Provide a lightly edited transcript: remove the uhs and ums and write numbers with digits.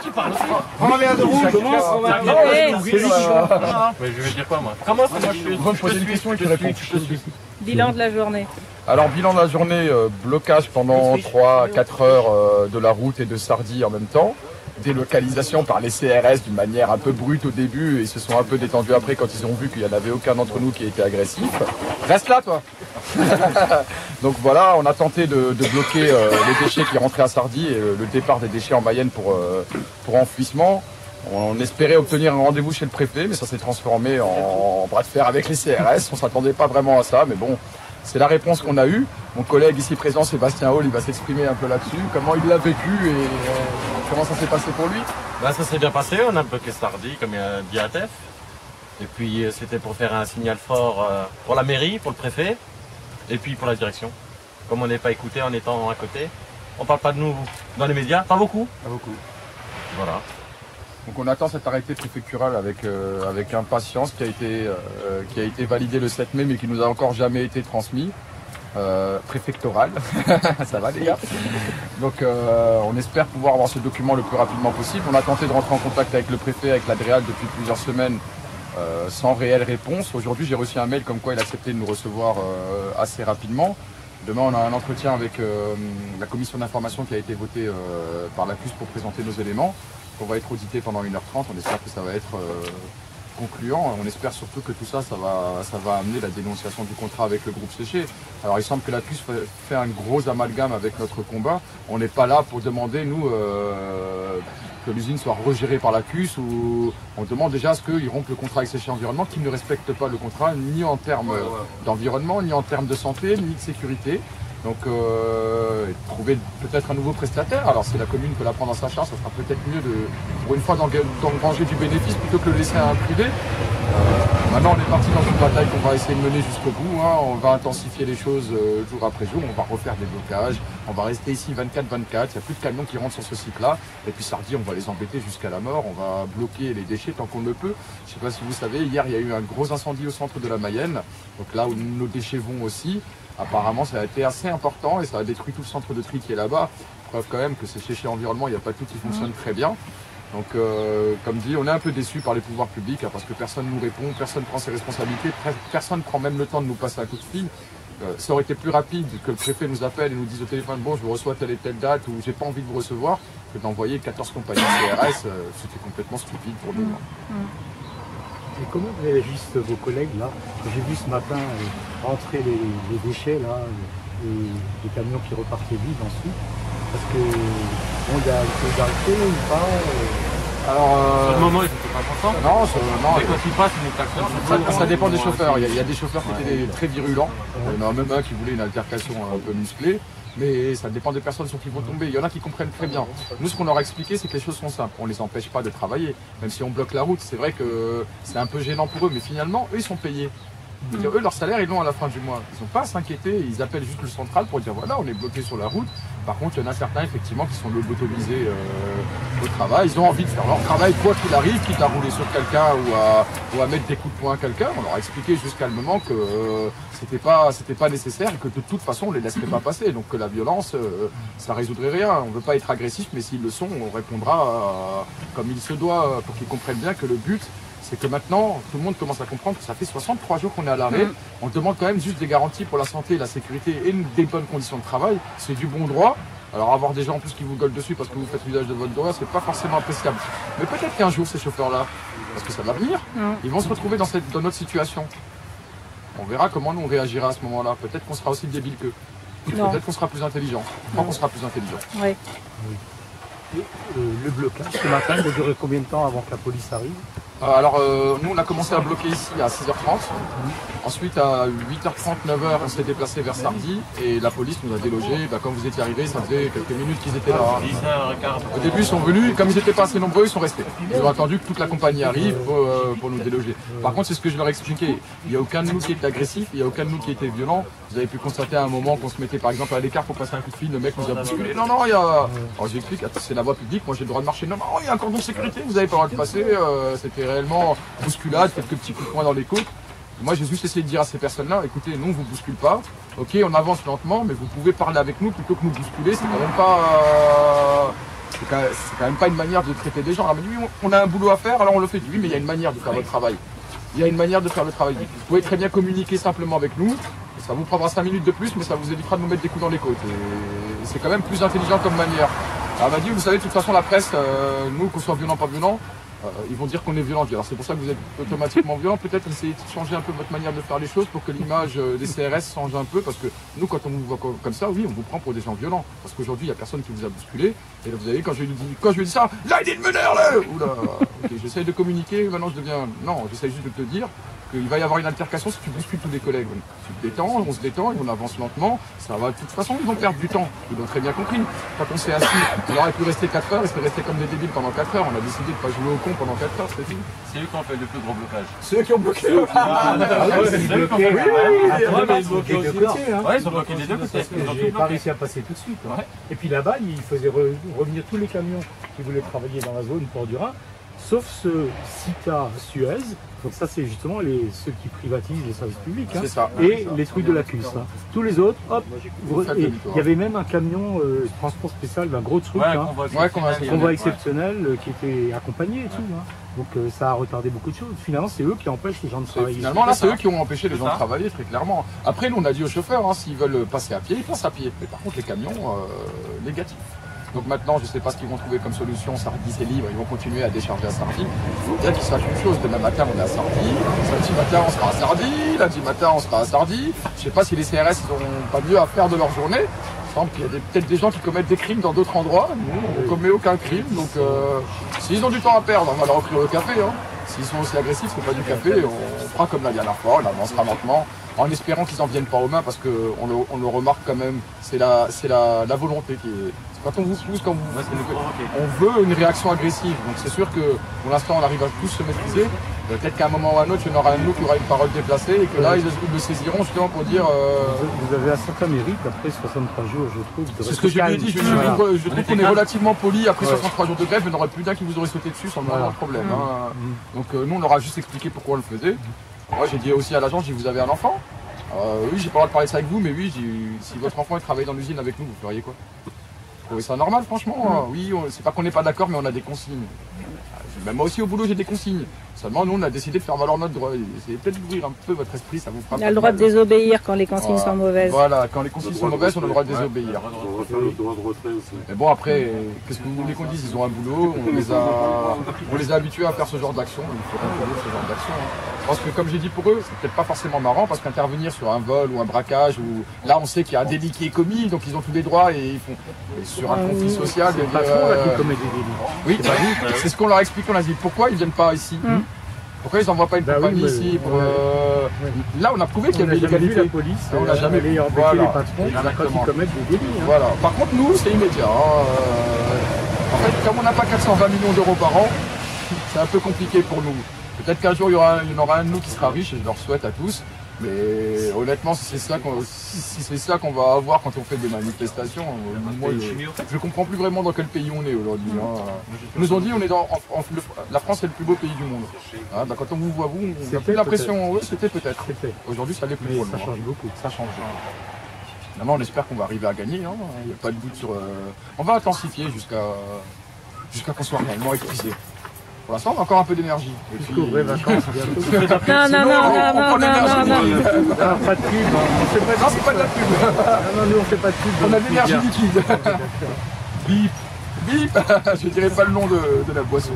Tu parles aussi. Prends l'air de rouge. Commence. Mais je vais dire quoi moi? Commence, moi je Poser une question et tu réponds. Bilan de la journée. Alors, bilan de la journée, blocage pendant 3-4 heures de la route et de Sardy en même temps. Délocalisation par les CRS d'une manière un peu brute au début et ils se sont un peu détendus après quand ils ont vu qu'il n'y en avait aucun d'entre nous qui était agressif. Reste là toi. Donc voilà, on a tenté de bloquer les déchets qui rentraient à Sardy et le départ des déchets en Mayenne pour enfouissement. On espérait obtenir un rendez-vous chez le préfet, mais ça s'est transformé en bras de fer avec les CRS. On s'attendait pas vraiment à ça, mais bon, c'est la réponse qu'on a eue. Mon collègue ici présent, Sébastien Hall, il va s'exprimer un peu là-dessus. Comment il l'a vécu et comment ça s'est passé pour lui? Ben, ça s'est bien passé, on a bloqué Sardy comme il a dit Atef. Et puis c'était pour faire un signal fort pour la mairie, pour le préfet, et puis pour la direction. Comme on n'est pas écouté en étant à côté, on parle pas de nous dans les médias, pas beaucoup. Pas beaucoup. Voilà. Donc on attend cet arrêté préfectural avec impatience qui a été validé le 7 mai mais qui nous a encore jamais été transmis. Préfectoral, ça va les gars. Donc on espère pouvoir avoir ce document le plus rapidement possible. On a tenté de rentrer en contact avec le préfet, avec l'Adréal depuis plusieurs semaines sans réelle réponse. Aujourd'hui j'ai reçu un mail comme quoi il acceptait de nous recevoir assez rapidement. Demain on a un entretien avec la commission d'information qui a été votée par la CUS pour présenter nos éléments. On va être audité pendant 1h30, on espère que ça va être concluant. On espère surtout que tout ça, ça va amener la dénonciation du contrat avec le groupe Séché. Alors il semble que la CUS fait un gros amalgame avec notre combat. On n'est pas là pour demander, nous, que l'usine soit regérée par la CUS, ou on demande déjà à ce qu'ils rompent le contrat avec Séché Environnement, qu'ils ne respectent pas le contrat, ni en termes d'environnement, ni en termes de santé, ni de sécurité. Donc trouver peut-être un nouveau prestataire. Alors c'est la commune qui peut la prendre en sa charge, ça sera peut-être mieux pour une fois d'engranger du bénéfice plutôt que de le laisser à un privé. Maintenant on est parti dans une bataille qu'on va essayer de mener jusqu'au bout. On va intensifier les choses jour après jour, on va refaire des blocages, on va rester ici 24-24, il n'y a plus de camions qui rentrent sur ce site-là. Et puis Sardy, on va les embêter jusqu'à la mort, on va bloquer les déchets tant qu'on le peut. Je ne sais pas si vous savez, hier il y a eu un gros incendie au centre de la Mayenne, donc là où nos déchets vont aussi. Apparemment, ça a été assez important et ça a détruit tout le centre de tri qui est là-bas. Preuve quand même que c'est chez Environnement, il n'y a pas tout qui fonctionne très bien. Donc, comme dit, on est un peu déçus par les pouvoirs publics parce que personne ne nous répond, personne ne prend ses responsabilités, personne ne prend même le temps de nous passer un coup de fil. Ça aurait été plus rapide que le préfet nous appelle et nous dise au téléphone « Bon, je vous reçois telle et telle date » ou « J'ai pas envie de vous recevoir » que d'envoyer 14 compagnies CRS, c'était complètement stupide pour nous. Et comment réagissent vos collègues là? J'ai vu ce matin rentrer les déchets là, et les camions qui repartaient vides ensuite. Parce que bon, il y a une solidarité ou pas Alors, sur le moment, ils n'étaient pas contents. Non, Mais quand ils passent, ils nous klaxonnent. ça dépend des chauffeurs. Il y a des chauffeurs qui étaient très virulents. Il y en a même un qui voulait une altercation un peu musclée. Mais ça dépend des personnes sur qui vont tomber. Il y en a qui comprennent très bien. Nous, ce qu'on leur a expliqué, c'est que les choses sont simples. On ne les empêche pas de travailler. Même si on bloque la route, c'est vrai que c'est un peu gênant pour eux. Mais finalement, eux, ils sont payés. Eux, leur salaire, ils l'ont à la fin du mois. Ils n'ont pas à s'inquiéter. Ils appellent juste le central pour dire voilà, on est bloqué sur la route. Par contre, il y en a certains, effectivement, qui sont lobotomisés au travail. Ils ont envie de faire leur travail, quoi qu'il arrive, quitte à rouler sur quelqu'un ou à mettre des coups de poing à quelqu'un. On leur a expliqué juste calmement que c'était pas nécessaire et que de toute façon, on les laisserait pas passer. Donc que la violence, ça résoudrait rien. On ne veut pas être agressif, mais s'ils le sont, on répondra comme il se doit pour qu'ils comprennent bien que le but, c'est que maintenant, tout le monde commence à comprendre que ça fait 63 jours qu'on est à l'arrêt. On demande quand même juste des garanties pour la santé, la sécurité et des bonnes conditions de travail. C'est du bon droit. Alors avoir des gens en plus qui vous gueulent dessus parce que vous faites usage de votre droit, c'est pas forcément appréciable. Mais peut-être qu'un jour, ces chauffeurs-là, parce que ça va venir, ils vont se retrouver dans notre situation. On verra comment nous on réagira à ce moment-là. Peut-être qu'on sera aussi débile qu'eux. Peut-être qu'on sera plus intelligent. Je crois qu'on sera plus intelligent. Oui. Et, le blocage ce matin, il a duré combien de temps avant que la police arrive? Alors, nous, on a commencé à bloquer ici à 6h30. Ensuite, à 8h30, 9h, on s'est déplacé vers Sardy et la police nous a délogés. Quand vous étiez arrivés, ça faisait quelques minutes qu'ils étaient là. 10h15. Au début, ils sont venus, comme ils n'étaient pas assez nombreux, ils sont restés. Ils ont attendu que toute la compagnie arrive pour nous déloger. Par contre, c'est ce que je leur ai expliqué. Il n'y a aucun de nous qui était agressif, il n'y a aucun de nous qui était violent. Vous avez pu constater à un moment qu'on se mettait par exemple à l'écart pour passer un coup de fil, le mec nous a bousculé. Non, il y a... Alors j'explique, c'est la voie publique, moi j'ai le droit de marcher. Non, il y a un cordon de sécurité, vous n'avez pas le droit de passer. C'était réellement bousculade, quelques petits coups de poing dans les côtes. Moi j'ai juste essayé de dire à ces personnes-là, écoutez, nous on vous bouscule pas. Ok, on avance lentement, mais vous pouvez parler avec nous plutôt que nous bousculer. C'est quand quand même pas une manière de traiter des gens. Elle m'a dit, oui, on a un boulot à faire, alors on le fait. Oui, mais il y a une manière de faire votre travail. Il y a une manière de faire le travail. Vous pouvez très bien communiquer simplement avec nous. Ça vous prendra 5 minutes de plus, mais ça vous évitera de nous mettre des coups dans les côtes. Et c'est quand même plus intelligent comme manière. Elle m'a dit, vous savez, de toute façon, la presse, nous, qu'on soit violent, pas violent, ils vont dire qu'on est violent. Alors c'est pour ça que vous êtes automatiquement violent. Peut-être essayez de changer un peu votre manière de faire les choses pour que l'image des CRS change un peu. Parce que nous, quand on vous voit comme ça, oui, on vous prend pour des gens violents. Parce qu'aujourd'hui, il n'y a personne qui vous a bousculé. Et là, vous avez, quand je lui dis ça, là, il est de meneur, là. Oula, ok, j'essaye de communiquer. Maintenant, je deviens. Non, j'essaye juste de te dire qu'il va y avoir une altercation si tu bouscules tous les collègues. Tu te détends, on se détend, et on avance lentement. Ça va. De toute façon, ils vont perdre du temps. Ils l'ont très bien compris. Quand on s'est assis, on aurait pu rester 4 heures, et se rester comme des débiles pendant 4 heures. On a décidé de pas jouer au con pendant 4 heures, c'était fini. C'est eux qui ont fait le plus gros blocage. C'est eux qui ont bloqué. Ils Ils ont bloqué des deux côtés. J'ai pas réussi à passer tout de suite. Hein. Et puis là-bas, ils faisaient revenir tous les camions qui voulaient travailler dans la zone Port du Rhin, sauf ce Sika Suez. Donc ça, c'est justement ceux qui privatisent les services publics. Hein. C'est ça. Et les trucs de la CUS. Hein. Tous les autres, hop. Et il y avait même un camion transport spécial d'un gros truc, convoi exceptionnel qui était accompagné et tout. Hein. Donc ça a retardé beaucoup de choses. Finalement, c'est eux qui empêchent les gens de travailler. Finalement, là, c'est eux qui ont empêché les gens de travailler, très clairement. Après, nous, on a dit aux chauffeurs, hein, s'ils veulent passer à pied, ils passent à pied. Mais par contre, les camions, négatifs. Donc maintenant, je ne sais pas ce qu'ils vont trouver comme solution. Sardy, c'est libre, ils vont continuer à décharger à Sardy. Il faut bien qu'ils sachent une chose. Demain matin, on est à Sardy. Samedi matin, on sera à Sardy. Lundi matin, on sera à Sardy. Je ne sais pas si les CRS n'ont pas mieux à faire de leur journée. Il semble qu'il y a peut-être des gens qui commettent des crimes dans d'autres endroits. Nous, on ne commet aucun crime. Donc, s'ils ont du temps à perdre, on va leur offrir le café. Hein. S'ils sont aussi agressifs, c'est pas du café. On fera comme la dernière fois, on avancera lentement, en espérant qu'ils n'en viennent pas aux mains, parce qu'on le remarque quand même. C'est la volonté qui est. Quand on vous pousse, on veut une réaction agressive. Donc c'est sûr que pour l'instant, on arrive à tous se maîtriser. Peut-être qu'à un moment ou à un autre, il y en aura un de nous qui aura une parole déplacée et que là, ils le saisiront justement pour dire. Vous avez un certain mérite après 63 jours, je trouve. C'est ce que je lui ai dit. Je trouve qu'on est relativement poli après 63 jours de grève. Il n'y en aurait plus d'un qui vous aurait sauté dessus sans le moindre problème. Hein. Donc nous, on leur a juste expliqué pourquoi on le faisait. Moi, j'ai dit aussi à l'agent, j'ai dit, vous avez un enfant? Oui, j'ai pas le droit de parler de ça avec vous, mais oui, si votre enfant travaillait dans l'usine avec nous, vous feriez quoi? Vous trouvez ça normal, franchement? Oui, c'est pas qu'on n'est pas d'accord, mais on a des consignes. Même moi aussi au boulot, j'ai des consignes. Seulement, nous, on a décidé de faire valoir notre droit. Essayez peut-être d'ouvrir un peu votre esprit, ça vous fera. On a le droit de désobéir quand les consignes sont mauvaises. Voilà, quand les consignes sont mauvaises, on a le droit de désobéir. Mais bon, après, qu'est-ce que vous voulez qu'on dise? Ils ont un boulot, on les a habitués à faire ce genre d'action. Il faut contrôler ce genre d'action. Parce que, comme j'ai dit pour eux, c'est peut-être pas forcément marrant, parce qu'intervenir sur un vol ou un braquage, où là, on sait qu'il y a un délit qui est commis, donc ils ont tous les droits et ils font. Et sur un conflit social, c'est le patron là qui commet des délits. Oui, c'est ce qu'on leur explique. On a dit pourquoi ils viennent pas ici. Pourquoi ils n'envoient pas une compagnie ici pour, Là, on a prouvé qu'il y avait une illégalité. La police, on n'a jamais vu les patrons quand ils commettent des délits. Hein. Voilà. Par contre, nous, c'est immédiat. En fait, comme on n'a pas 420 millions d'euros par an, c'est un peu compliqué pour nous. Peut-être qu'un jour, il y en aura un de nous qui sera riche, et je leur souhaite à tous. Mais honnêtement, si c'est ça qu'on va avoir quand on fait des manifestations, moi, je comprends plus vraiment dans quel pays on est aujourd'hui. Hein. Ils nous ont dit la France est le plus beau pays du monde. Hein, quand on vous voit, on a plus l'impression, oui, c'était peut-être. Aujourd'hui, ça l'est plus. Ça change beaucoup. Ça change. Finalement, on espère qu'on va arriver à gagner. Hein. Il n'y a pas de doute sur. On va intensifier jusqu'à qu'on soit réellement épuisé. Pour l'instant, on a encore un peu d'énergie. Jusqu'aux vraies vacances bientôt. Non. Pas de pub. Non, c'est pas de la pub. Non, nous on fait pas de pub. On a de l'énergie liquide. Bip. Je dirais pas le nom de la boisson.